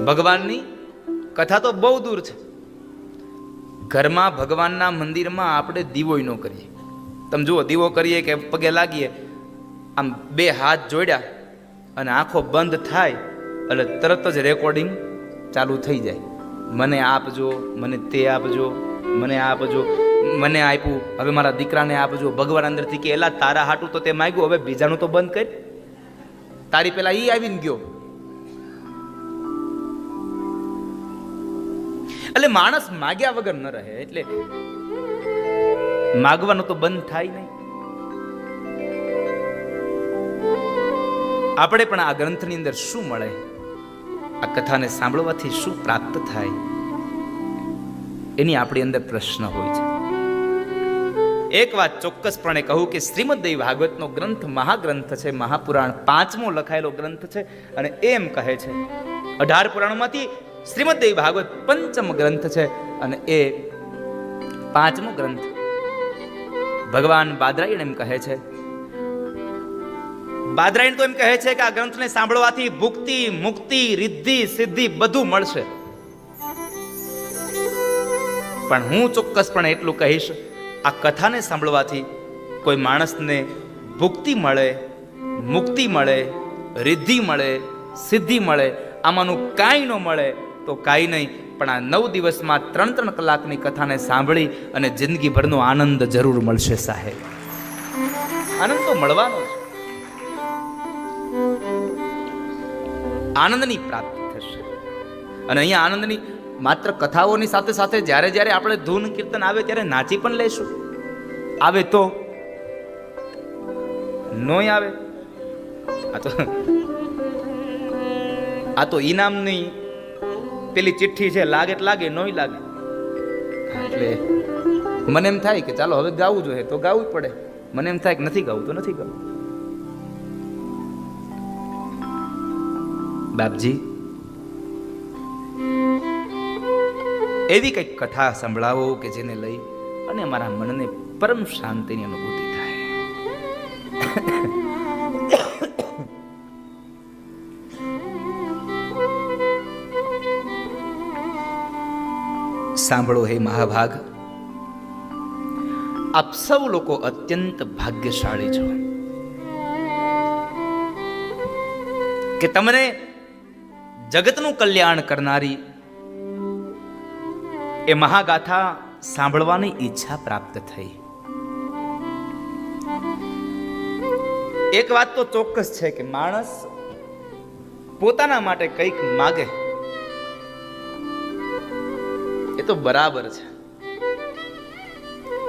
ભગવાનની કથા તો બહુ દૂર છે. ઘરમાં ભગવાનના મંદિરમાં આપણે દીવો ન કરીએ. તમે જુઓ, દીવો કરીએ કે પગે લાગીએ, આમ બે હાથ જોડ્યા અને આંખો બંધ થાય એટલે તરત જ રેકોર્ડિંગ ચાલુ થઈ જાય. મને આપજો, મને તે આપજો, મને આપજો, મને આપ્યું, હવે મારા દીકરાને આપજો. ભગવાન અંદરથી કે એલા તારા હાટું તો તે માગ્યું, હવે બીજાનું તો બંધ કર. તારી પેલા ઈ આવીને ગયો. એટલે માણસ માગ્યા વગર ન રહે. એટલે માગવાનું તો બંધ થાય નહીં. આપણે પણ આ ગ્રંથની અંદર શું મળે, આ કથાને સાંભળવાથી શું પ્રાપ્ત થાય, એની આપણી અંદર પ્રશ્ન હોય છે. એક વાત ચોક્કસપણે કહું કે શ્રીમદ દેવી ભાગવતનો ગ્રંથ મહાગ્રંથ છે, મહાપુરાણ 5મો લખાયેલો ગ્રંથ છે. અને એમ કહે છે 18 પુરાણોમાંથી શ્રીમદ દેવી ભાગવત 5મ ગ્રંથ છે અને એ 5મો ગ્રંથ. ભગવાન બાદરાયણ એમ કહે છે, બાદરાયણ તો એમ કહે છે કે આ ગ્રંથને સાંભળવાથી ભુક્તિ, મુક્તિ, રિદ્ધિ, સિદ્ધિ બધું મળશે. પણ હું ચોક્કસપણે એટલું કહીશ, આ કથાને સાંભળવાથી કોઈ માણસને ભુક્તિ મળે, મુક્તિ મળે, રિદ્ધિ મળે, સિદ્ધિ મળે, આમાંનું કાંઈ ન મળે તો કાંઈ નહીં, પણ આ 9 દિવસમાં 3-3 કલાકની કથાને સાંભળી અને જિંદગીભરનો આનંદ જરૂર મળશે સાહેબ. આનંદ તો મળવાનો છે. આનંદની પ્રાપ્તિ થશે. અને અહીંયા આનંદની માત્ર કથાઓની સાથે સાથે જ્યારે જ્યારે આપણે ધૂન કીર્તન આવે ત્યારે નાચી પણ લેશું. આવે તો નોય આવે. આ તો ઇનામની પેલી ચિઠ્ઠી છે, લાગે તો લાગે, નોય લાગે. એટલે મને એમ થાય કે ચાલો હવે ગાવું જોઈએ તો ગાવું જ પડે. મને એમ થાય કે નથી ગાવું તો નથી ગાવું. બાપજી, એવી કંઈક કથા સંભળાવો કે જેને લઈ અને મારા મનને પરમ શાંતિની અનુભૂતિ થાય. સાંભળો હે મહાભાગ, આપ સૌ લોકો અત્યંત ભાગ્યશાળી છો કે તમને જગતનું કલ્યાણ કરનારી એ મહાગાથા સાંભળવાની ઈચ્છા પ્રાપ્ત થઈ. એક વાત તો ચોક્કસ છે કે માણસ પોતાના માટે કંઈક માગે એ તો બરાબર છે,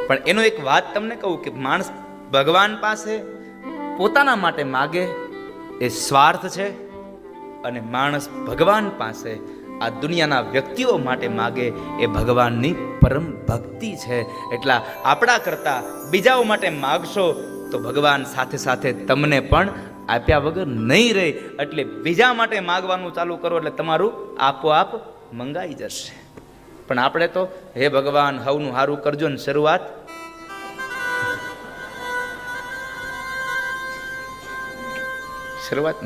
પણ એનો એક વાત તમને કહું કે માણસ ભગવાન પાસે પોતાના માટે માગે એ સ્વાર્થ છે, અને માણસ ભગવાન પાસે આ દુનિયાના વ્યક્તિઓ માટે માગે એ ભગવાનની પરમ ભક્તિ છે. એટલા આપણા કરતા બીજાઓ માટે માગશો તો ભગવાન સાથે સાથે તમને પણ આપ્યા વગર નહીં રહે. એટલે બીજા માટે માગવાનું ચાલુ કરો એટલે તમારું આપોઆપ મંગાઈ જશે. પણ આપણે તો હે ભગવાન હવનું હારું કરજો ને શરૂઆત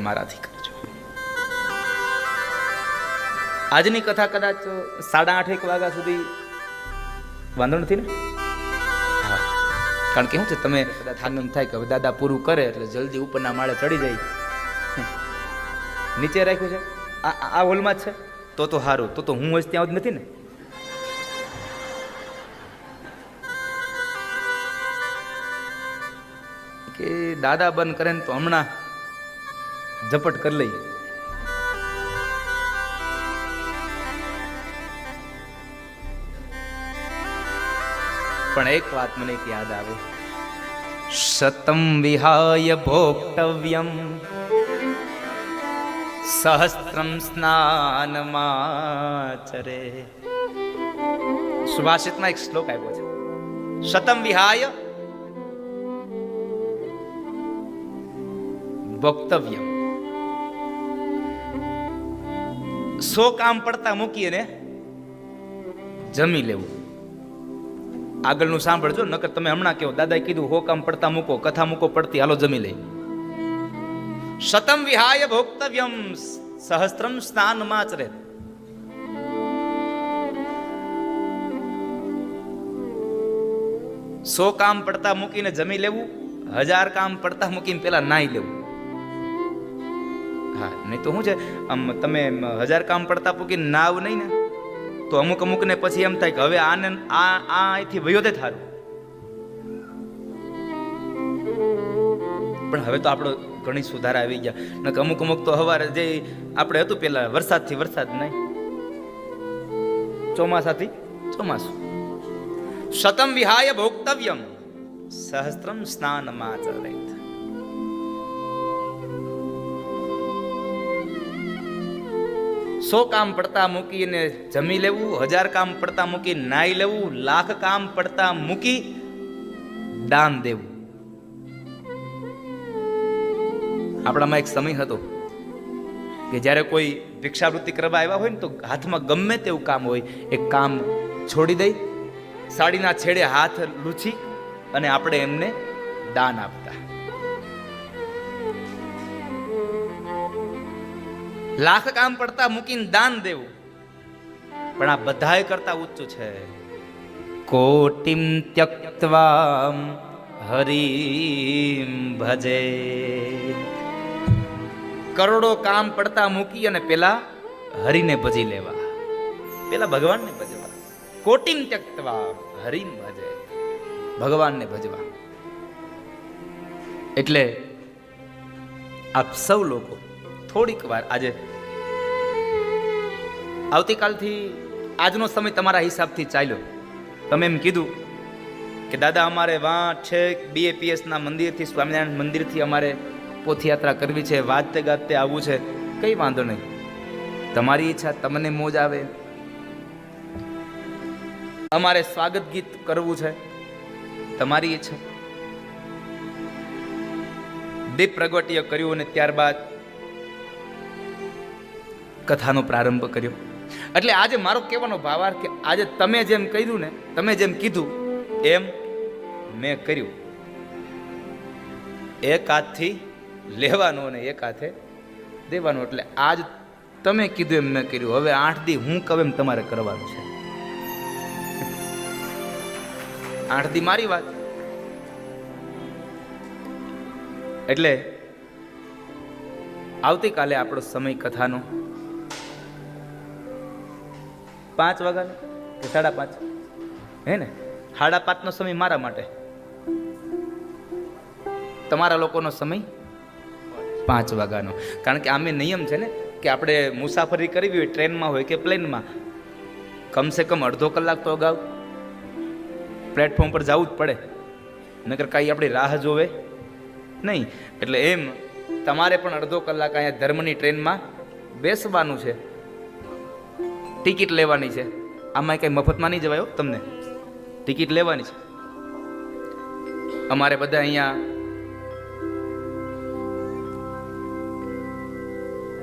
મારાથી કરજો. આજની કથા કદાચ 8:30 વાગ્યા સુધી વાંધો નથી ને? હા, કારણ કે શું છે, તમે કદાચ આનંદ થાય કે હવે દાદા પૂરું કરે એટલે જલ્દી ઉપરના માળે ચડી જાય. નીચે રાખ્યું છે આ હોલમાં જ છે તો સારું. તો હું હોય ત્યાં જ નથી ને? કે દાદા બંધ કરે ને તો હમણાં ઝપટ કરી લઈએ. પણ એક વાત મને યાદ આવે, શતમ વિહાય ભોક્તવ્યમ સહસ્ત્રમ સ્નાનમાચરે. સુભાષિતમાં એક શ્લોક આવ્યો છે, શતમ વિહાય ભોક્તવ્યમ. 100 કામ પડતા મૂકીએ ને જમી લેવું. આગળનું સાંભળજો, નકર તમે હમણાં કહો દાદાએ કીધું 100 કામ પડતા મૂકો, કથા મૂકો પડતી, હાલો જમી લઈ. શતમ વિહાય ભોક્તવ્યમ સહસ્ત્રમ સ્નાનમાચરે. 100 કામ પડતા મૂકીને જમી લેવું, 1000 કામ પડતા મૂકીને પેલા નાઈ લેવું. હા, નહીં તો શું છે, આમ તમે 1000 કામ પડતા મૂકીને નાવ નહીં ને તો અમુક ને પછી એમ થાય કે હવે આને અહીંથી વયો દે થારું. પણ હવે તો આપણો ઘણી સુધારા આવી ગયા ને અમુક તો હવારે જે આપણે હતું પેલા વરસાદથી વરસાદ નહીં, ચોમાસાથી ચોમાસું. શતમ વિહાય ભોક્તવ્યમ સહસ્ત્રમ સ્નાનમાચરેત. સો કામ પડતા મૂકીને જમી લેવું, 1000 કામ પડતા મૂકી નાઈ લેવું, 1,00,000 કામ પડતા મૂકી દાન દેવું. આપણામાં એક સમય હતો કે જ્યારે કોઈ ભિક્ષાવૃત્તિ કરવા આવ્યા હોય ને તો હાથમાં ગમે તેવું કામ હોય એ કામ છોડી દઈ સાડીના છેડે હાથ લૂછી અને આપણે એમને દાન આપતા. 1,00,000 કામ પડતા મૂકીને દાન દેવું. પણ આ બધાય કરતા ઊંચું છે. કોટિમ ત્યક્ત્વા હરિમ ભજે. કરોડો કામ પડતા મૂકી અને પેલા હરિને ભજી લેવા, પેલા ભગવાનને ભજવા. કોટિમ ત્યક્ત્વા હરિમ ભજે, ભગવાનને ભજવા. એટલે આપ સૌ લોકો થોડીક વાર, આજે આવતીકાલથી આજનો સમય તમારા હિસાબથી ચાલ્યો. તમે એમ કીધું કે દાદા અમારે વાં છે BAPS ના મંદિરથી, સ્વામિનારાયણ મંદિરથી અમારે પોથયાત્રા કરવી છે, વાજતે ગાજતે આવવું છે. કઈ વાંધો નહીં, તમારી ઈચ્છા, તમને મોજ આવે. અમારે સ્વાગત ગીત કરવું છે, તમારી ઈચ્છા. દીપ પ્રગટ્ય કર્યું અને ત્યારબાદ કથાનો પ્રારંભ કર્યો. એટલે આજે મારો કહેવાનો ભાવાર્થ કે આજે તમે જેમ કર્યું ને, તમે જેમ કીધું એમ મેં કર્યું. એક હાથથી લેવાનું અને એક હાથે દેવાનું. એટલે આજ તમે કીધું એમ મેં કર્યું. હવે 8 દી હું કહું એમ તમારે કરવાનું છે. 8 દી મારી વાત. એટલે આવતીકાલે આપણો સમય કથાનો 5 વાગ્યાનો કે 5:30 હે ને? 5:30નો સમય મારા માટે, તમારા લોકોનો સમય 5 વાગ્યાનો. કારણ કે આમે નિયમ છે ને કે આપણે મુસાફરી કરવી હોય, ટ્રેનમાં હોય કે પ્લેનમાં, કમસે કમ અડધો કલાક તો અગાઉ પ્લેટફોર્મ પર જવું જ પડે, નકર કાંઈ આપણી રાહ જોવે નહીં. એટલે એમ તમારે પણ અડધો કલાક અહીંયા ધર્મની ટ્રેનમાં બેસવાનું છે, ટિકિટ લેવાની છે. આમાં કંઈ મફતમાં નહીં જવાયો, તમને ટિકિટ લેવાની છે. અમારે બધા અહીંયા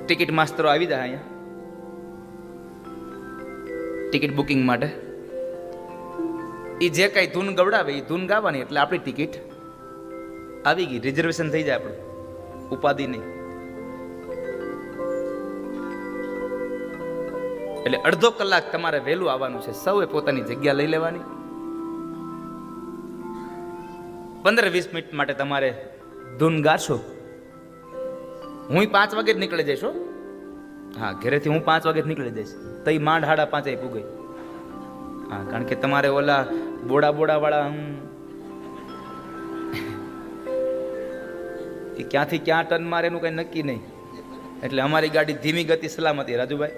ટિકિટ માસ્તરો આવી જાય અહીંયા ટિકિટ બુકિંગ માટે. એ જે કઈ ધૂન ગવડાવે એ ધૂન ગાવાની, એટલે આપણી ટિકિટ આવી ગઈ, રિઝર્વેશન થઈ જાય, આપણું ઉપાધિ નહીં. એટલે અડધો કલાક તમારે વહેલું આવવાનું છે. સૌએ પોતાની જગ્યા લઈ લેવાની. 15-20 મિનિટ માટે તમારે ધૂન ગાશો. હું 5 વાગે જ નીકળી જઈશ. હા, ઘરેથી હું 5 વાગે જ નીકળી જઈશ. તઈ માંડ 5:30 પૂગઈ. હા, કારણ કે તમારે ઓલા બોડા વાળા એ ક્યાંથી ક્યાં ટર્ન મારે એનું કઈ નક્કી નહીં. એટલે અમારી ગાડી ધીમી ગતિ સલામતી. રાજુભાઈ,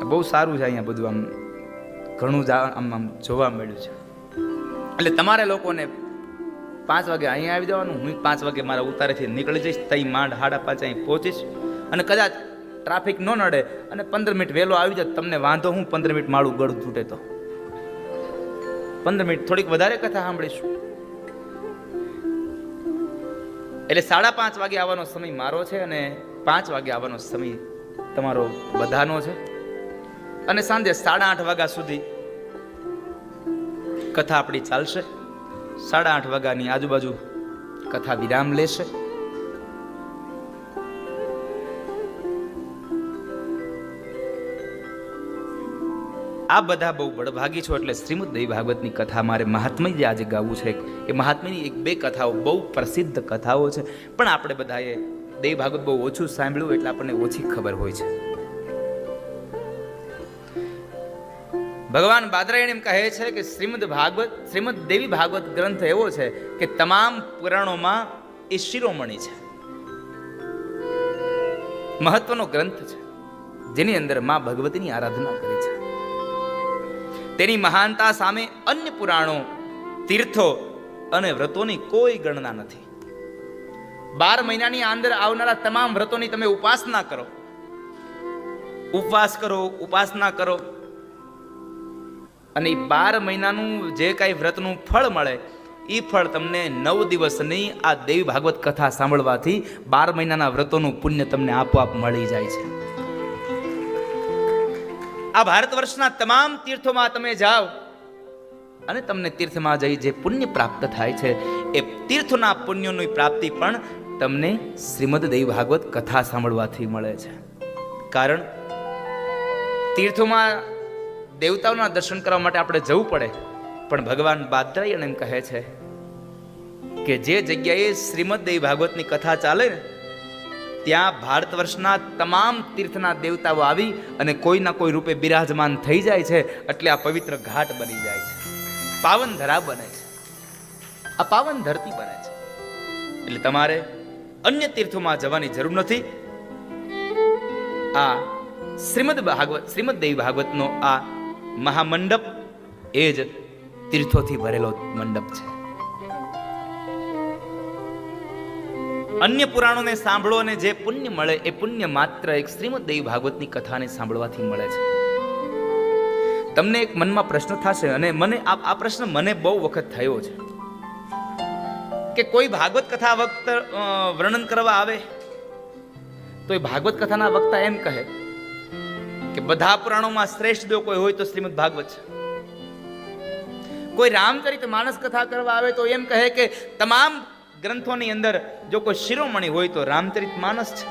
બહુ સારું છે અહીંયા બધું, આમ ઘણું આમ જોવા મળ્યું છે. એટલે તમારે લોકોને 5 વાગે અહીંયા આવી જવાનું. હું 5 વાગે મારા ઉતારેથી નીકળી જઈશ. તઈ માંડ 5:30 અહીં પહોંચીશ. અને કદાચ ટ્રાફિક ન નડે અને 15 મિનિટ વહેલો આવી જાય, તમને વાંધો હું? 15 મિનિટ મારું ગળું તૂટે તો 15 મિનિટ થોડીક વધારે કથા સાંભળીશું. એટલે 5:30 વાગે આવવાનો સમય મારો છે અને 5 વાગે આવવાનો સમય તમારો બધાનો છે. અને સાંજે 8:30 વાગ્યા સુધી કથા આપણી ચાલશે. 8:30 વાગ્યાની આજુબાજુ કથા વિરામ લેશે. આ બધા બહુ બળભાગી છો એટલે શ્રીમદ દેવી ભાગવતની કથા મારે મહાત્મય જે આજે ગાવું છે એ મહાત્મ્યની એક બે કથાઓ બહુ પ્રસિદ્ધ કથાઓ છે, પણ આપણે બધાએ દેવી ભાગવત બહુ ઓછું સાંભળ્યું એટલે આપણને ઓછી ખબર હોય છે. ભગવાન બાદરાયણ એમ કહે છે કે શ્રીમદ દેવી ભાગવત ગ્રંથ એવો છે કે તમામ પુરાણોમાં એ શિરોમણી છે, મહત્વનો ગ્રંથ છે, જેની અંદર માં ભગવતીની આરાધના કરી છે. તેની મહાનતા સામે અન્ય પુરાણો, તીર્થો અને વ્રતોની કોઈ ગણના નથી. 12 મહિનાની અંદર આવનારા તમામ વ્રતોની તમે ઉપાસના કરો, ઉપવાસ કરો, ઉપાસના કરો, અને 12 મહિનાનું જે કાંઈ વ્રતનું ફળ મળે એ ફળ તમને 9 દિવસની આ દેવી ભાગવત કથા સાંભળવાથી 12 મહિનાના વ્રતોનું પુણ્ય તમને આપોઆપ મળી જાય છે. આ ભારત વર્ષના તમામ તીર્થોમાં તમે જાઓ અને તમને તીર્થમાં જઈ જે પુણ્ય પ્રાપ્ત થાય છે એ તીર્થના પુણ્યની પ્રાપ્તિ પણ તમને શ્રીમદ દેવી ભાગવત કથા સાંભળવાથી મળે છે. કારણ તીર્થોમાં દેવતાઓના દર્શન કરવા માટે આપણે જવું પડે, પણ ભગવાન બાદરાયણ એમ કહે છે કે જે જગ્યાએ શ્રીમદ દેવી ભાગવતની કથા ચાલે ને ત્યાં ભારત વર્ષના તમામ તીર્થના દેવતાઓ આવી અને કોઈના કોઈ રૂપે બિરાજમાન થઈ જાય છે, એટલે આ પવિત્ર ઘાટ બની જાય છે, પાવન ધરા બને છે, આ પાવન ધરતી બને છે. એટલે તમારે અન્ય તીર્થોમાં જવાની જરૂર નથી. આ શ્રીમદ દેવી ભાગવતનો આ મહામંડપ એ જ તીર્થોથી ભરેલો મંડપ છે. અન્ય પુરાણોને સાંભળો અને જે પુણ્ય મળે એ પુણ્ય માત્ર એક શ્રીમદ દેવી ભાગવતની કથાને સાંભળવાથી મળે છે. તમને એક મનમાં પ્રશ્ન થશે, અને મને આ પ્રશ્ન મને બહુ વખત થયો છે કે કોઈ ભાગવત કથા વર્ણન કરવા આવે તો એ ભાગવત કથાના વક્તા એમ કહે કે બધા પુરાણોમાં શ્રેષ્ઠ જો કોઈ હોય તો શ્રીમદ ભાગવત છે. કોઈ રામચરિત માનસ કથા કરવા આવે તો એમ કહે કે તમામ ગ્રંથોની અંદર જો કોઈ શિરોમણી હોય તો રામચરિત માનસ છે.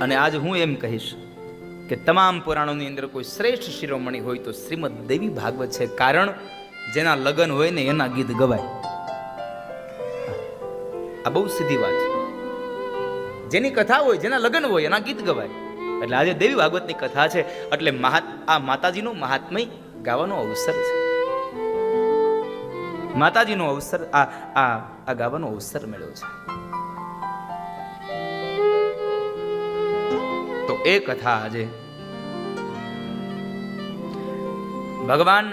અને આજ હું એમ કહીશ કે તમામ પુરાણોની અંદર કોઈ શ્રેષ્ઠ શિરોમણી હોય તો શ્રીમદ દેવી ભાગવત છે. કારણ જેના લગ્ન હોય ને એના ગીત ગવાય. આ બહુ સીધી વાત છે. જેની કથા હોય, જેના લગ્ન હોય એના ગીત ગવાય. એટલે આજે દેવી ભાગવતની કથા છે એટલે આ માતાજીનું મહાત્મય ગાવાનો અવસર છે. માતાજીનો અવસર આ ગાવાનો અવસર મળ્યો છે. તો એ કથા આજે ભગવાન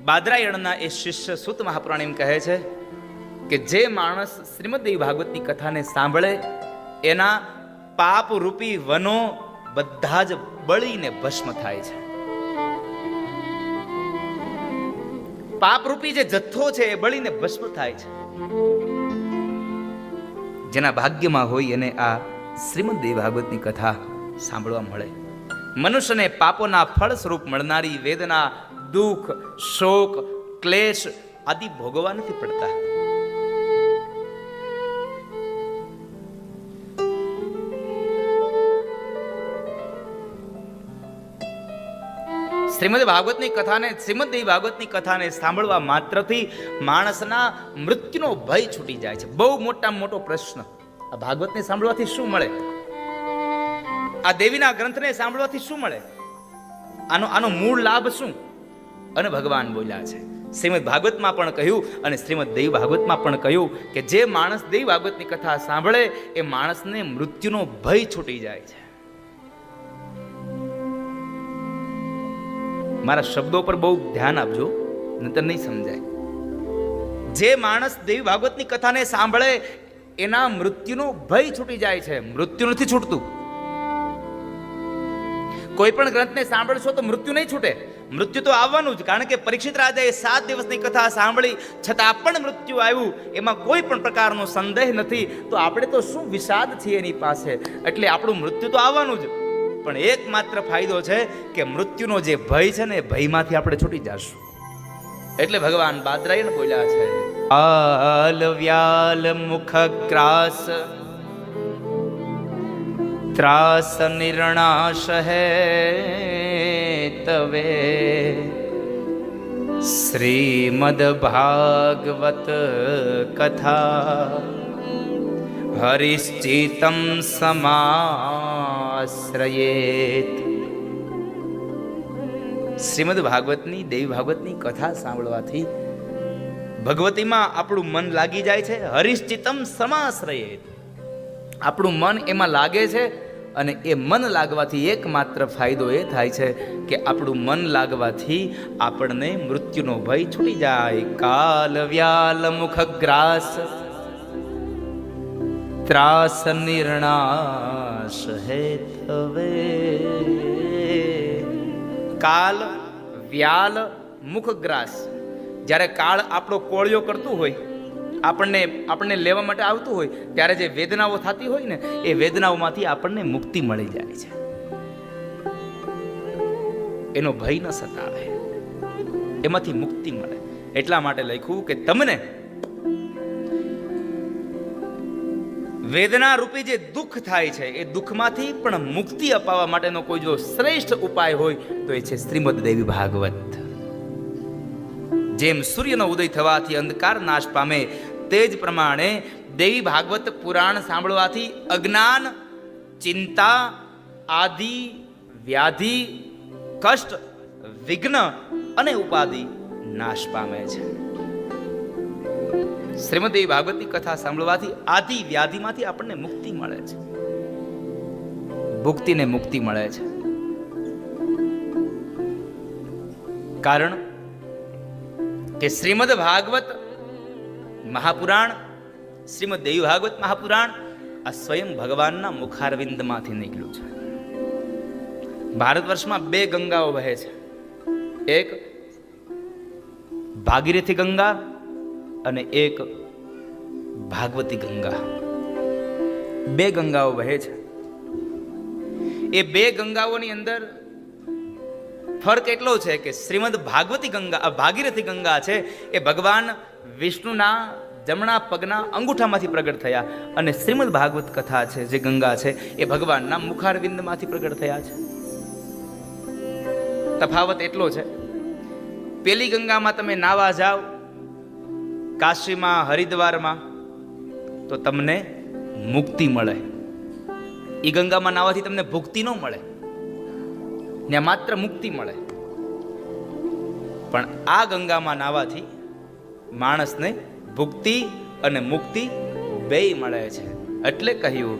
બાદરાયણના એ શિષ્ય સૂત મહાપુરાણ એમ કહે છે કે જે માણસ શ્રીમદ દેવી ભાગવતની કથાને સાંભળે એના પાપ રૂપી વનો બધા જ બળીને ભસ્મ થાય છે. પાપરૂપી જે જથ્થો છે એ બળીને ભસ્મ થાય છે. જેના ભાગ્યમાં હોય એને આ શ્રીમદ દેવી ભાગવતની કથા સાંભળવા મળે. મનુષ્યને પાપોના ફળ સ્વરૂપ મળનારી વેદના, દુઃખ, શોક, ક્લેશ આદિ ભોગવવા નથી પડતા. શ્રીમદ દેવી ભાગવતની કથાને સાંભળવા માત્રથી માણસના મૃત્યુનો ભય છૂટી જાય છે. બહુ મોટામાં મોટો પ્રશ્ન, આ ભાગવતને સાંભળવાથી શું મળે? આ દેવીના ગ્રંથને સાંભળવાથી શું મળે? આનો મૂળ લાભ શું? અને ભગવાન બોલ્યા છે શ્રીમદ ભાગવતમાં પણ કહ્યું અને શ્રીમદ દેવી ભાગવતમાં પણ કહ્યું કે જે માણસ દેવી ભાગવતની કથા સાંભળે એ માણસને મૃત્યુનો ભય છૂટી જાય છે. મારા શબ્દો પર બહુ ધ્યાન આપજો, નહીતર નહીં સમજાય. જે માણસ દેવી ભાગવતની કથાને સાંભળે એના મૃત્યુનો ભય છૂટી જાય છે. મૃત્યુ નથી છૂટતું. કોઈ પણ ગ્રંથને સાંભળશો તો મૃત્યુ નહીં છૂટે. મૃત્યુ તો આવવાનું જ, કારણ કે પરીક્ષિત રાજાએ 7 દિવસની કથા સાંભળી છતાં પણ મૃત્યુ આવ્યું, એમાં કોઈ પણ પ્રકારનો સંદેહ નથી. તો આપણે તો શું વિષાદ છીએ એની પાસે. એટલે આપણું મૃત્યુ તો આવવાનું જ, પણ એકમાત્ર ફાયદો છે કે મૃત્યુનો જે ભય છે ને એ ભયમાંથી આપણે છૂટી જશું. એટલે ભગવાન બાદરાયણ બોલ્યા છે, આલ વ્યાલ મુખ ગ્રાસ ત્રાસ નિર્ણાશ હે તવે શ્રીમદ ભાગવત કથા હરિશ્ચિતમ સમાશ્રયેત. શ્રીમદ ભાગવતની દેવી ભાગવતની કથા સાંભળવાથી ભગવતીમાં આપણું મન લાગી જાય છે. હરિશ્ચિતમ સમાશ્રયેત, આપણું મન એમાં લાગે છે. અને એ મન લાગવાથી એકમાત્ર ફાયદો એ થાય છે કે આપણું મન લાગવાથી આપણને મૃત્યુનો ભય છૂટી જાય. કાલ વ્યાલ મુખગ્રાસ ત્રાસ નિર્ણાશ હેતવે. કાલ વ્યાલ મુખગ્રાસ, જ્યારે કાળ આપણો કોળિયો કરતું હોય, આપણને લેવા માટે આવતું હોય, ત્યારે જે વેદનાઓ થતી હોય ને, એ વેદનાઓમાંથી આપણને મુક્તિ મળી જાય છે. એનો ભય ન સતાવે, એમાંથી મુક્તિ મળે. એટલા માટે લખ્યું કે તમને વેદના રૂપી જે દુઃખ થાય છે, એ દુઃખમાંથી પણ મુક્તિ અપાવવા માટેનો કોઈ જો શ્રેષ્ઠ ઉપાય હોય તો એ છે શ્રીમદ દેવી ભાગવત. જેમ સૂર્યનો ઉદય થવાથી અંધકાર નાશ પામે, તે જ પ્રમાણે દેવી ભાગવત પુરાણ સાંભળવાથી અજ્ઞાન, ચિંતા, આદિ, વ્યાધિ, કષ્ટ, વિઘ્ન અને ઉપાધિ નાશ પામે છે. શ્રીમદ દેવી ભાગવતની કથા સાંભળવાથી આદિ વ્યાધિમાંથી આપણને મુક્તિ મળે છે, ભુક્તિને મુક્તિ મળે છે. કારણ કે શ્રીમદ ભાગવત મહાપુરાણ, શ્રીમદ દેવી ભાગવત મહાપુરાણ આ સ્વયં ભગવાનના મુખારવિંદમાંથી નીકળ્યું છે. ભારત વર્ષમાં 2 ગંગાઓ વહે છે. એક ભાગીરથી ગંગા અને એક ભાગવતી ગંગા. 2 ગંગાઓ વહે છે. એ 2 ગંગાઓની અંદર ફરક એટલો છે કે શ્રીમદ ભાગવતી ગંગા, ભાગીરથી ગંગા છે, એ ભગવાન વિષ્ણુના જમણા પગના અંગૂઠામાંથી પ્રગટ થયા. અને શ્રીમદ ભાગવત કથા છે, જે ગંગા છે, એ ભગવાનના મુખારવિંદમાંથી પ્રગટ થયા છે. તફાવત એટલો છે, પેલી ગંગામાં તમે નાવા જાઓ કાશીમાં, હરિદ્વારમાં, તો તમને મુક્તિ મળે. એ ગંગામાં નાવાથી તમને ભુક્તિ ન મળે, ને માત્ર મુક્તિ મળે. પણ આ ગંગામાં નાવાથી માણસને ભુક્તિ અને મુક્તિ બેય મળે છે. એટલે કહ્યું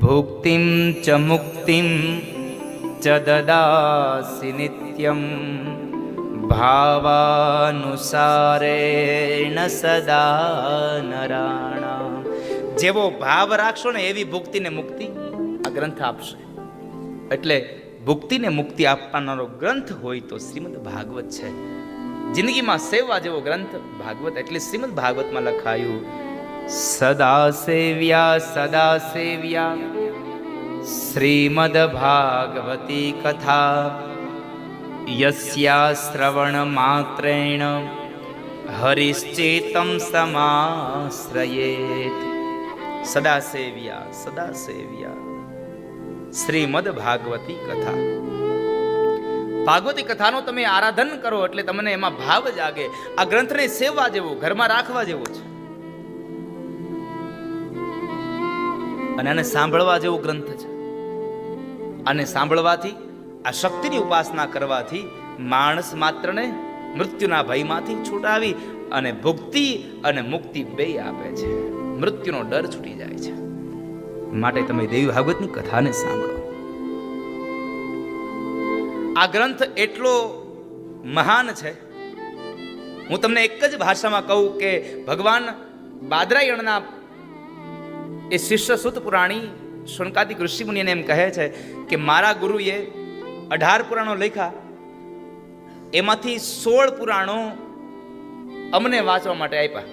ભુક્તિમ ચ મુક્તિમ ચ દદાસી નિત્યમ ભાવાનુસારેણ સદા નરાણામ. જેવો ભાવ રાખશો ને એવી ભુક્તિ ને મુક્તિ આ ગ્રંથ આપશે. એટલે ભુક્તિ ને મુક્તિ આપનારો ગ્રંથ હોય તો શ્રીમદ ભાગવત છે. જિંદગીમાં સેવા જેવો ગ્રંથ ભાગવત. એટલે શ્રીમદ ભાગવતમાં લખાયું સદા સેવ્યા શ્રીમદ ભાગવતી કથા યસ્યા શ્રવણ માત્રેણ હરિશ્ચેતમ સમાશ્રયેત. સદા સેવ્યા શ્રીમદ ભાગવતી કથા. ભાગવતી કથાનો તમે આરાધન કરો એટલે તમને એમાં ભાવ જાગે. આ ગ્રંથને સેવા જેવો, ઘરમાં રાખવા જેવો છે. અને આને સાંભળવા જેવો ગ્રંથ છે. આને સાંભળવાથી, આ શક્તિની ઉપાસના કરવાથી માણસ માત્રને મૃત્યુના ભયમાંથી છૂટાવી અને ભુક્તિ અને મુક્તિ બેય આપે છે. મૃત્યુનો ડર છૂટી જાય છે. માટે તમે દેવી ભાગવતની કથાને સાંભળો. આ ગ્રંથ એટલો મહાન છે, હું તમને એક જ ભાષામાં કહું કે ભગવાન બાદરાયણના એ શિષ્ય સુત પુરાણી શૌનકાદિક ઋષિ મુનિને એમ કહે છે કે મારા ગુરુએ 18 પુરાણો લખ્યા, એમાંથી 16 પુરાણો અમને વાંચવા માટે આપ્યા.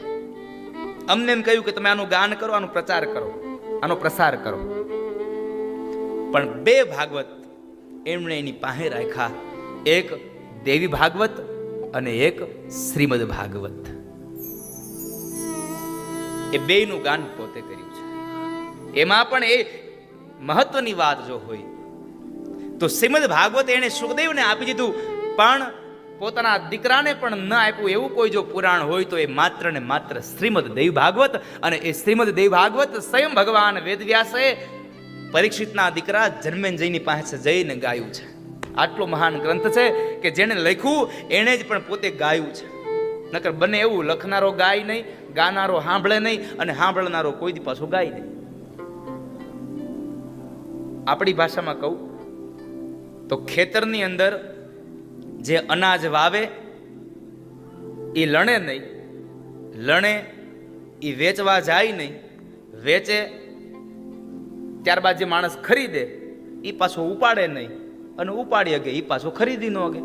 અમને એમ કહ્યું કે તમે આનું ગાન કરો, આનો પ્રચાર કરો, આનો પ્રસાર કરો. પણ 2 ભાગવત એમણે એની પાસે રાખ્યા, એક દેવી ભાગવત અને એક શ્રીમદ ભાગવત. એ બેયનું ગાન પોતે કર્યું છે. એમાં પણ એ મહત્વની વાત જો હોય તો શ્રીમદ ભાગવત એને સુખદેવને આપી દીધું, પણ પોતાના દીકરાને પણ ન આપ્યું એવું કોઈ જો પુરાણ હોય તો એ માત્ર ને માત્ર શ્રીમદ દેવ ભાગવત. અને એ શ્રીમદ દેવ ભાગવત સ્વયં ભગવાન વેદવ્યાસે પરીક્ષિતના દીકરા જન્મેજયની પાસે જઈને ગાયું છે. આટલો મહાન ગ્રંથ છે કે જેને લખ્યું એને જ પણ પોતે ગાયું છે. નકર બને એવું લખનારો ગાય નહીં, ગાનારો સાંભળે નહીં, અને સાંભળનારો કોઈ દી પાછો ગાય નહીં. આપણી ભાષામાં કહું તો ખેતરની અંદર જે અનાજ વાવે એ લણે નહીં, લણે એ વેચવા જાય નહીં, વેચે ત્યારબાદ જે માણસ ખરીદે એ પાછો ઉપાડે નહીં, અને ઉપાડી અગે એ પાછો ખરીદી ન અગે.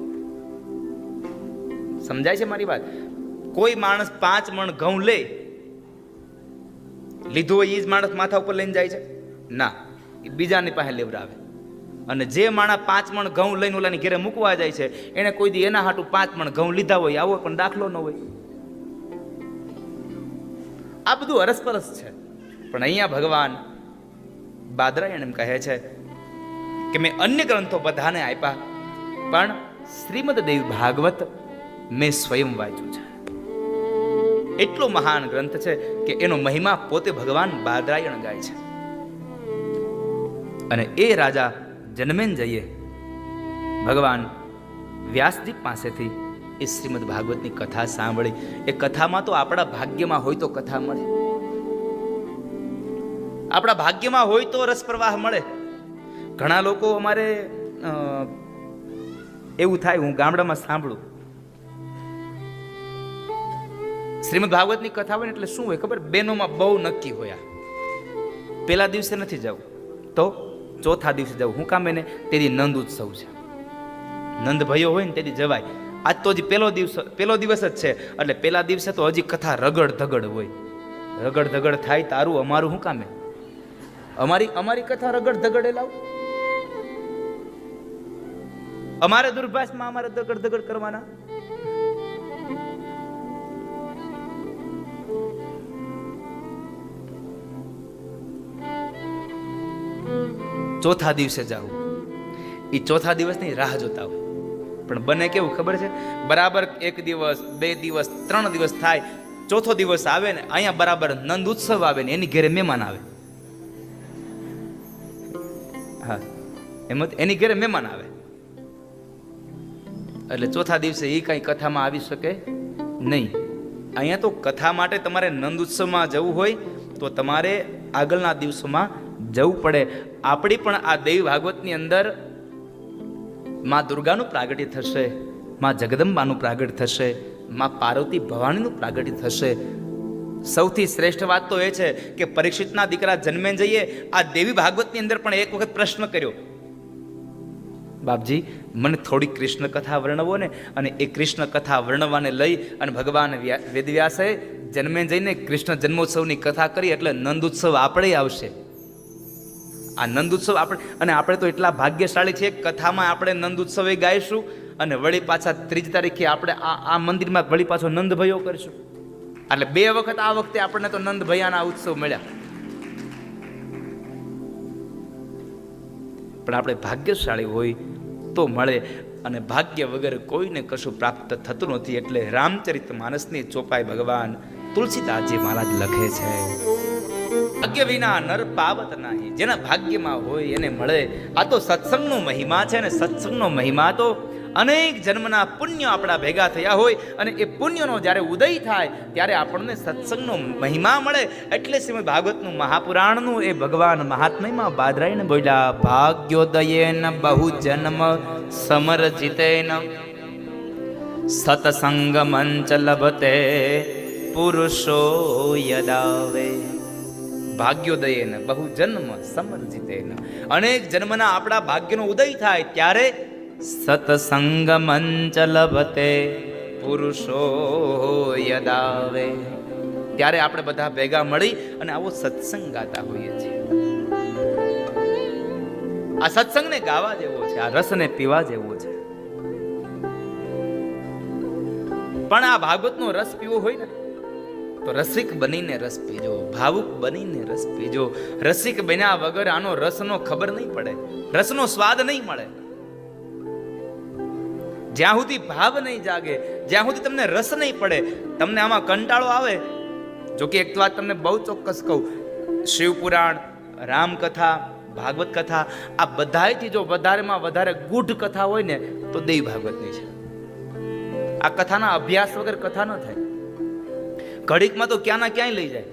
સમજાય છે મારી વાત? કોઈ માણસ 5 મણ ઘઉં લે, લીધું હોય એ જ માણસ માથા ઉપર લઈને જાય છે? ના, એ બીજાની પાસે લેવડાવે. અને જે માણસ 5 મણ ઘઉં લઈને ઓલાની ઘેરે મૂકવા જાય છે એને કોઈ દી એના હાટું 5 મણ ઘઉં લીધા હોય આવો પણ દાખલો ન હોય. આ બધું અરસપરસ છે. પણ અહીંયા ભગવાન બાદરાયણ એમ કહે છે કે મેં અન્ય ગ્રંથો બધાને આપ્યા, પણ શ્રીમદ દેવ ભાગવત મેં સ્વયં વાંચ્યું છે. એટલો મહાન ગ્રંથ છે કે એનો મહિમા પોતે ભગવાન બાદરાયણ ગાય છે. અને એ રાજા જન્મેજયે ભગવાન વ્યાસજી પાસેથી એ શ્રીમદ ભાગવતની કથા સાંભળી. એ કથામાં તો આપણા ભાગ્યમાં હોય તો કથા મળે, આપણા ભાગ્યમાં હોય તો રસ પ્રવાહ મળે. ઘણા લોકો અમારે એવું થાય, હું ગામડામાં સાંભળું, શ્રીમદ ભાગવતની કથા હોય ને એટલે શું હોય ખબર? બહેનોમાં બહુ નક્કી હોય, પેલા દિવસે નથી જવું તો ચોથા દિવસે જવું. હું કામ? એને તેથી નંદ ઉત્સવ છે, નંદ ભયો હોય ને તેથી જવાય. આજ તો હજી પહેલો દિવસ જ છે, એટલે પેલા દિવસે તો હજી કથા રગડ ધગડ હોય. રગડ ધગડ થાય તારું અમારું શું કામે? અમારી કથા રગડ ધગડે લાવ. અમારે દુર્ભાષમાં અમારે દગડ દગડ કરવાના. ચોથા દિવસે જાવ, એ ચોથા દિવસની રાહ જોતા હોય. પણ બને કેવું ખબર છે? બરાબર 1 દિવસ 2 દિવસ 3 દિવસ થાય, ચોથો દિવસ આવે ને અહીંયા બરાબર નંદ ઉત્સવ આવે ને એની ઘરે મહેમાન આવે. હા, એમ એની ઘરે મહેમાન આવે એટલે ચોથા દિવસે એ કઈ કથામાં આવી શકે નહીં. અહીંયા તો કથા માટે તમારે નંદ ઉત્સવમાં જવું હોય તો તમારે આગળના દિવસોમાં જવું પડે. આપણી પણ આ દેવ ભાગવતની અંદર માં દુર્ગાનું પ્રાગટ્ય થશે, માં જગદંબાનું પ્રાગટ્ય થશે, માં પાર્વતી ભવાનીનું પ્રાગટ્ય થશે. સૌથી શ્રેષ્ઠ વાત તો એ છે કે પરીક્ષિતના દીકરા જન્મેજયે આ દેવી ભાગવતની અંદર પણ એક વખત પ્રશ્ન કર્યો, બાપજી મને થોડી કૃષ્ણ કથા વર્ણવો ને. અને એ કૃષ્ણ કથા વર્ણવાને લઈ અને ભગવાન વેદવ્યાસે જન્મેજયને કૃષ્ણ જન્મોત્સવની કથા કરી. એટલે નંદ ઉત્સવ આપણે આવશે. આ નંદ ઉત્સવ આપણે તો એટલા ભાગ્યશાળી છીએ, કથામાં આપણે નંદ ઉત્સવ ગાઈશું અને વળી પાછા 3 તારીખે આપણે આ મંદિરમાં વળી પાછો નંદ ભયો કરીશું. એટલે 2 વખત આ વખતે આપણને તો નંદ ભયાના ઉત્સવ મળ્યા. પણ આપણે ભાગ્યશાળી હોય તો મળે, અને ભાગ્ય વગર કોઈને કશું પ્રાપ્ત થતું નથી. એટલે રામચરિત માનસની ચોપાઈ ભગવાન તુલસીદાસજી મહારાજ લખે છે, ભાગ્ય વિના નર પાવત નહીં. જેના ભાગ્યમાં હોય એને મળે. આ તો સત્સંગનો મહિમા છે, ને સત્સંગનો મહિમા તો અનેક જન્મના પુણ્ય આપણા ભેગા થયા હોય અને એ પુણ્યનો જ્યારે ઉદય થાય ત્યારે આપણને સત્સંગનો મહિમા મળે. એટલે શ્રીમદ ભાગવતનું મહાપુરાણનું એ ભગવાન મહાત્મ્યમાં બાદરાયણ બોલ્યા, ભાગ્યોદયેન બહુ જન્મ સમરજિતેન સત્સંગ મંચ લભતે પુરુષો યદાવે. ભાગ્યોદયેન બહુ જન્મ સમરજિતેન, અનેક જન્મના આપણા ભાગ્યનો ઉદય થાય ત્યારે સત્સંગ મંચ લભતે પુરુષો યદાવે. ત્યારે આપણે બધા ભેગા મળી અને આવો સત્સંગ ગાતા હોઈએ છીએ. આ સત્સંગને ગાવા જેવો છે, આ રસને પીવા જેવો છે. પણ આ ભાગવતનો રસ પીવો હોય ને તો રસિક બનીને રસ પીજો, ભાવુક બનીને રસ પીજો. રસિક બન્યા વગર આનો રસનો ખબર નહીં પડે, રસનો સ્વાદ નહીં મળે. જ્યાં સુધી ભાવ નહીં જાગે, જ્યાં સુધી તમને રસ નહીં પડે, તમને આમાં કંટાળો આવે. જો કે એક વાત તમને બહુ ચોક્કસ કહું, શિવપુરાણ, રામકથા, ભાગવત કથા, આ બધાયથી જો વધારેમાં વધારે ગૂઢ કથા હોય ને તો દેવી ભાગવતની છે. આ કથાના અભ્યાસ વગર કથા ન થાય. ઘડીકમાં તો ક્યાંના ક્યાંય લઈ જાય.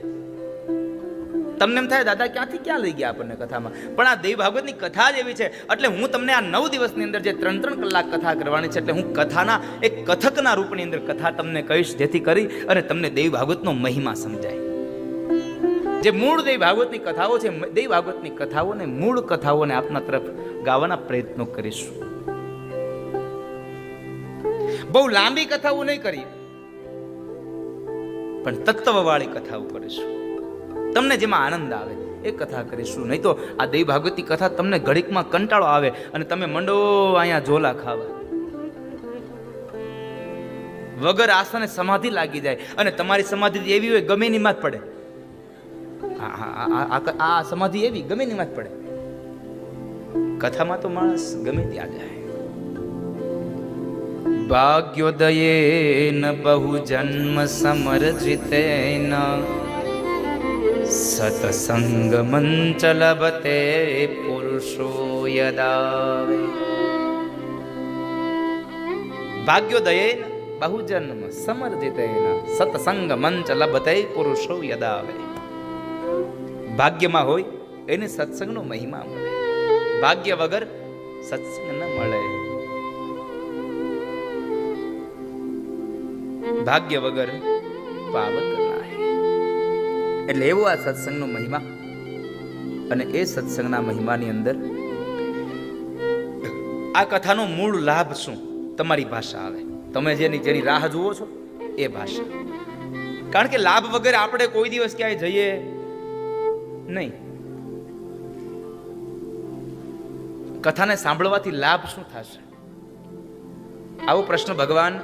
તમને એમ થાય દાદા ક્યાંથી ક્યાં લઈ ગયા આપણને કથામાં, પણ આ દેવી ભાગવતની કથા જ એવી છે. એટલે હું તમને આ 9 દિવસની અંદર જે 3-3 કલાક કથા કરવાની છે, એટલે હું કથાના એક કથકના રૂપની અંદર કથા તમને કહીશ, જેથી કરી અને તમને દેવી ભાગવતનો મહિમા સમજાય. જે મૂળ દેવી ભાગવતની કથાઓ છે, દેવી ભાગવતની કથાઓને, મૂળ કથાઓને આપના તરફ ગાવાના પ્રયત્નો કરીશું. બહુ લાંબી કથાઓ નહીં કરી, પણ તત્વવાળી કથાઓ કરીશું. તમને જેમાં આનંદ આવે એ કથા કરીશું. નહીં તો આ દેવી ભાગવતની કથા તમને ઘડીકમાં કંટાળો આવે અને તમે મંડો અહીંયા ઝોલા ખાવા. વગર આસને સમાધિ લાગી જાય અને તમારી સમાધિ એવી હોય ગમે ની માં જ પડે. આ સમાધિ એવી ગમે ની માં જ પડે. કથામાં તો માણસ ગમે ત્યાં જાય. ભાગ્યોદયેન બહુ જન્મ સમર્જિતેન સતસંગ મંચ લભતે પુરુષો યદા. ભાગ્યોદયેન બહુ જન્મ સમર્જિતેન સતસંગ મંચ લભતે પુરુષો યદા. ભાગ્યમાં હોય એને સત્સંગનો મહિમા મળે. ભાગ્ય વગર સત્સંગ ન મળે. ભાગ્ય વગર પાવક નાહી. એટલે એવો આ સત્સંગનો મહિમા. અને એ સત્સંગના મહિમાની અંદર આ કથાનો મૂળ લાભ શું? તમારી ભાષા આવે, તમે જેની રાહ જુઓ છો એ ભાષા. કારણ કે લાભ વગર આપણે કોઈ દિવસ ક્યાંય જઈએ નહીં. કથાને સાંભળવાથી લાભ શું થશે? આવો પ્રશ્ન ભગવાન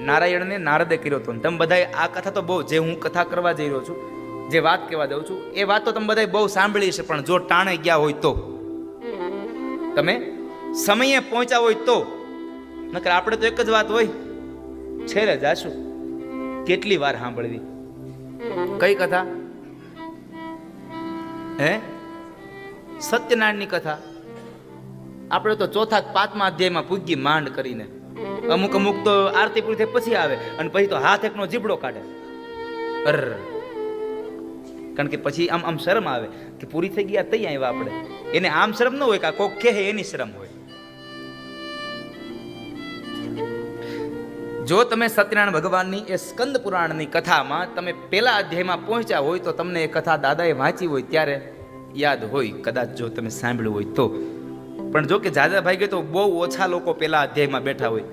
નારાયણને નારદે કર્યો હતો. તમે બધા આ કથા તો બહુ, જે હું કથા કરવા જઈ રહ્યો છું, જે વાત કહેવા દઉં છું, એ વાત તો તમે બધા બહુ સાંભળી છે. પણ જો ટાણે ગયા હોય તો, તમે સમયે પહોંચ્યા હોય તો, નકર આપણે તો એક જ વાત હોય, છેલ્લે જાશું. કેટલી વાર સાંભળવી? કઈ કથા? હે? સત્યનારાયણની કથા. આપણે તો 4-5મા અધ્યાયમાં પૂગી માંડ કરીને. અમુક તો આરતી પૂરી થઈ પછી આવે અને પછી તો હાથ એકનો જીબડો કાઢે. કારણ કે પછી આમ શરમ આવે કે પૂરી થઈ ગયા તઈ આવ્યા આપણે. એને આમ શરમ ન હોય કે કોક કહે એની શરમ હોય. જો તમે સત્યનારાયણ ભગવાનની એ સ્કંદ પુરાણની કથામાં તમે પહેલા અધ્યાયમાં પહોંચ્યા હોય તો તમને એ કથા દાદાએ વાંચી હોય ત્યારે યાદ હોય, કદાચ જો તમે સાંભળ્યું હોય તો. પણ જો કે જાજા ભાઈ ગઈ તો બહુ ઓછા લોકો પહેલા અધ્યાયમાં બેઠા હોય.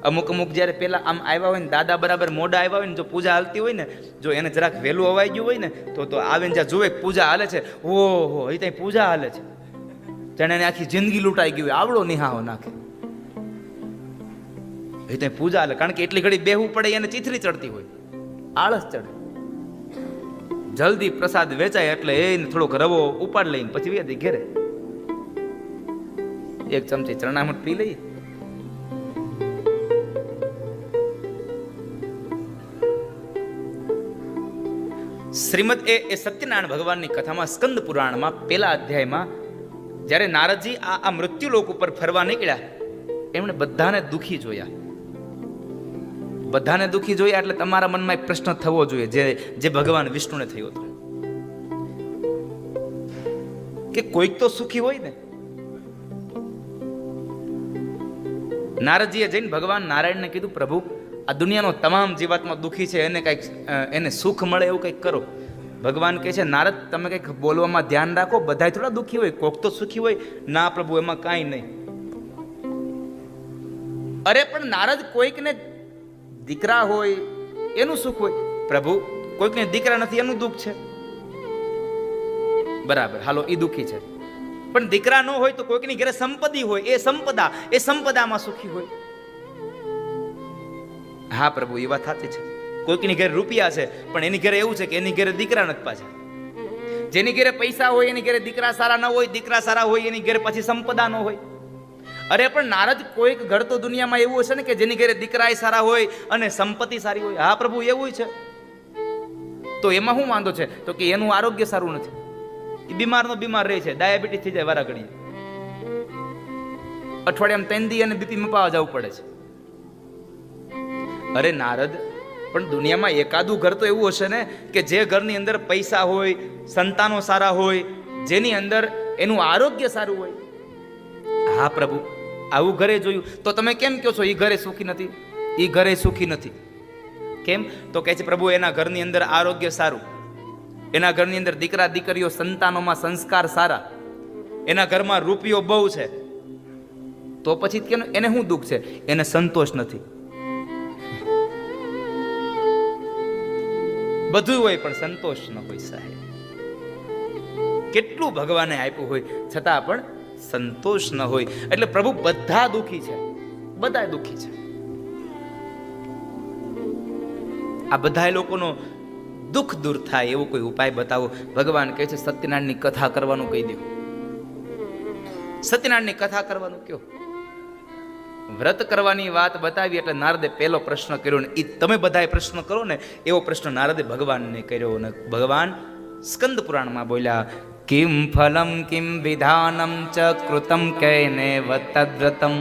અમુક જ્યારે પહેલા આમ આવ્યા હોય ને, દાદા બરાબર મોડા આવ્યા હોય ને, જો પૂજા હાલતી હોય ને, જો એને જરાક વહેલું અવાઈ ગયું હોય ને તો આવીને જ્યાં જોવે પૂજા હાલે છે, ઓહો એ ત્યાં પૂજા હાલે છે, જાણે એને આખી જિંદગી લૂંટાઈ ગઈ હોય, આવડો નિહાળો નાખે. એ ત્યાં પૂજા હાલે, કારણ કે એટલી ઘડી બેહવું પડે, એને ચીથરી ચડતી હોય, આળસ ચડે. જલ્દી પ્રસાદ વેચાય એટલે એને થોડોક રવો ઉપાડ લઈને પછી વ્યાધી ઘેરે એક ચમચી ચરણામૃત પી લઈ. શ્રીમદ એ સત્યનારાયણ ભગવાનની કથામાં સ્કંદ પુરાણમાં પહેલા અધ્યાયમાં જ્યારે નારદજી આ મૃત્યુલોક ઉપર ફરવા નીકળ્યા, એમણે બધાને દુખી જોયા. બધાને દુખી જોયા એટલે તમારા મનમાં એક પ્રશ્ન થવો જોઈએ જે ભગવાન વિષ્ણુને થયો હતો કે કોઈક તો સુખી હોય ને. નારદજીએ જઈને ભગવાન નારાયણને કીધું, પ્રભુ આ દુનિયાનો તમામ જીવાત્મા દુખી છે, એને કંઈક એને સુખ મળે એવું કંઈક કરો. ભગવાન કહે છે, નારદ તમે કંઈક બોલવામાં ધ્યાન રાખો, બધાય થોડા દુખી હોય, કોક તો સુખી હોય. ના પ્રભુ એમાં કાંઈ નહીં. અરે પણ નારદ કોઈકને દીકરા હોય એનું સુખ હોય. પ્રભુ કોઈકને દીકરા નથી એનું દુઃખ છે. બરાબર, હાલો એ દુઃખી છે. પણ દીકરા ન હોય તો કોઈકની ઘરે સંપત્તિ હોય, એ સંપદામાં સુખી હોય. હા પ્રભુ એ વાત સાચી છે. કોઈકની ઘરે રૂપિયા છે પણ એની ઘરે એવું છે કે એની ઘરે દીકરા નથી પાછા. જેની ઘરે પૈસા હોય એની ઘરે દીકરા સારા ન હોય, દીકરા સારા હોય એની ઘરે પછી સંપદા ન હોય. અરે પણ નારદ, કોઈક ઘર તો દુનિયામાં એવું હશે ને કે જેની ઘરે દીકરા સારા હોય અને સંપત્તિ સારી હોય. હા પ્રભુ, એવું છે. તો એમાં શું વાંધો છે? તો કે એનું આરોગ્ય સારું નથી, એ બીમારનો બીમાર રહે છે, ડાયાબિટીસ થઈ જાય વારા ઘડીએ, અઠવાડિયામાં 3 દી અને બીપી મપાવા જવું પડે છે. અરે નારદ, પણ દુનિયામાં એકાદું ઘર તો એવું હશે ને કે જે ઘરની અંદર પૈસા હોય, સંતાનો સારા હોય, જેની અંદર એનું આરોગ્ય સારું હોય. હા પ્રભુ, આવું ઘરે જોયું. તો તમે કેમ કહો છો એ ઘરે સુખી નથી? એ ઘરે સુખી નથી કેમ? તો કહે છે પ્રભુ, એના ઘરની અંદર આરોગ્ય સારું, એના ઘરની અંદર દીકરા દીકરીઓ, સંતાનોમાં સંસ્કાર સારા, એના ઘરમાં રૂપિયો બહુ છે. તો પછી કે એને શું દુઃખ છે? એને સંતોષ નથી. બધું હોય પણ સંતોષ ન હોય સાહેબ. કેટલું ભગવાને આપ્યું હોય છતાં પણ સંતોષ ન હોય. એટલે પ્રભુ બધા દુઃખી છે, બધા દુઃખી છે. આ બધા લોકોનો દુઃખ દૂર થાય એવો કોઈ ઉપાય બતાવો. ભગવાન કહે છે સત્યનારાયણની કથા કરવાનું કહી દો. સત્યનારાયણની કથા કરવાનું કયો. વ્રત કરવાની વાત બતાવી એટલે નારદે પહેલો પ્રશ્ન કર્યો, ને એ તમે બધાએ પ્રશ્ન કરો ને એવો પ્રશ્ન નારદે ભગવાનને કર્યો. ને ભગવાન સ્કંદ પુરાણમાં બોલ્યા, કિમ ફલમ કિમ વિધાનમ ચ કૃતમ કૈને વતવ્રતમ.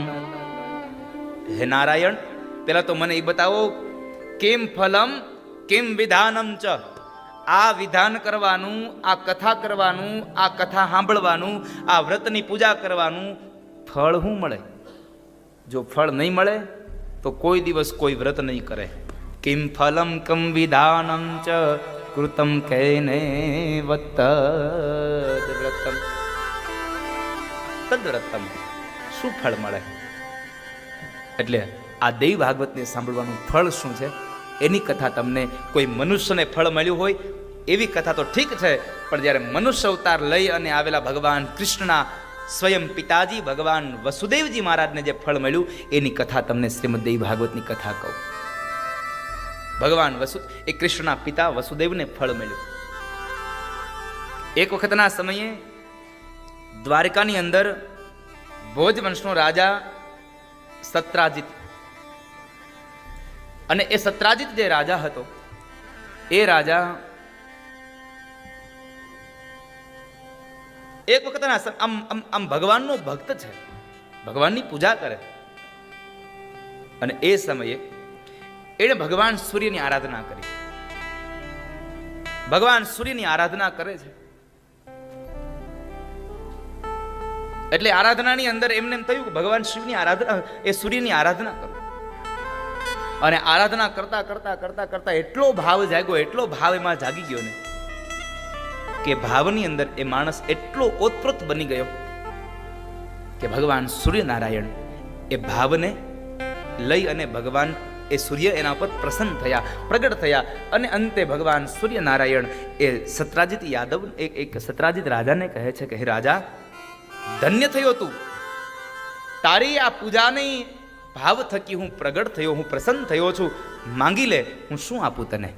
હે નારાયણ, પેલા તો મને એ બતાવો, કિમ ફલમ કિમ વિધાનમ ચ, આ વિધાન કરવાનું, આ કથા કરવાનું, આ કથા સાંભળવાનું, આ વ્રતની પૂજા કરવાનું ફળ શું મળે? જો ફળ નહીં મળે તો કોઈ દિવસ કોઈ વ્રત નહીં કરે. કિમ ફલમ કમ વિધાનમ ચ કૃતમ કૈને વતવ્રતમ. તદ્વ્રતમ, શું ફળ મળે? એટલે આ દેવી ભાગવતને સાંભળવાનું ફળ શું છે એની કથા તમને, કોઈ મનુષ્યને ફળ મળ્યું હોય એવી કથા તો ઠીક છે, પણ જ્યારે મનુષ્ય અવતાર લઈ અને આવેલા ભગવાન કૃષ્ણના સ્વયં પિતાજી ભગવાન વસુદેવજી મહારાજને જે ફળ મળ્યું એની કથા તમને શ્રીમદ દેવી ભાગવતની કથા કહું. ભગવાન એ કૃષ્ણના પિતા વસુદેવને ફળ મળ્યું. એક વખતના સમયે દ્વારકાની અંદર ભોજવંશનો રાજા સત્રાજીત, અને એ સત્રાજીત જે રાજા હતો એ રાજા એક વખતના આમ ભગવાનનો ભક્ત છે, ભગવાનની પૂજા કરે. અને એ સમયે એણે ભગવાન સૂર્યની આરાધના કરી. ભગવાન સૂર્યની આરાધના કરે છે એટલે આરાધનાની અંદર એમને એમ થયું કે ભગવાન શિવની આરાધના, એ સૂર્યની આરાધના કરો. અને આરાધના કરતા કરતા કરતા કરતા એટલો ભાવ જાગ્યો, એટલો ભાવ એમાં જાગી ગયો ને કે ભાવની અંદર એ માણસ એટલો ઓતપ્રોત બની ગયો કે ભગવાન સૂર્યનારાયણ એ ભાવને લઈ અને ભગવાન એ સૂર્ય એના પર પ્રસન્ન થયા, પ્રગટ થયા. અને અંતે ભગવાન સૂર્યનારાયણ એ સત્રાજીત યાદવ, એક સત્રાજીત રાજાને કહે છે કે હે રાજા, ધન્ય થયો તું, તારી આ પૂજાની ભાવ થકી હું પ્રગટ થયો, હું પ્રસન્ન થયો છું, માંગી લે, હું શું આપું તને?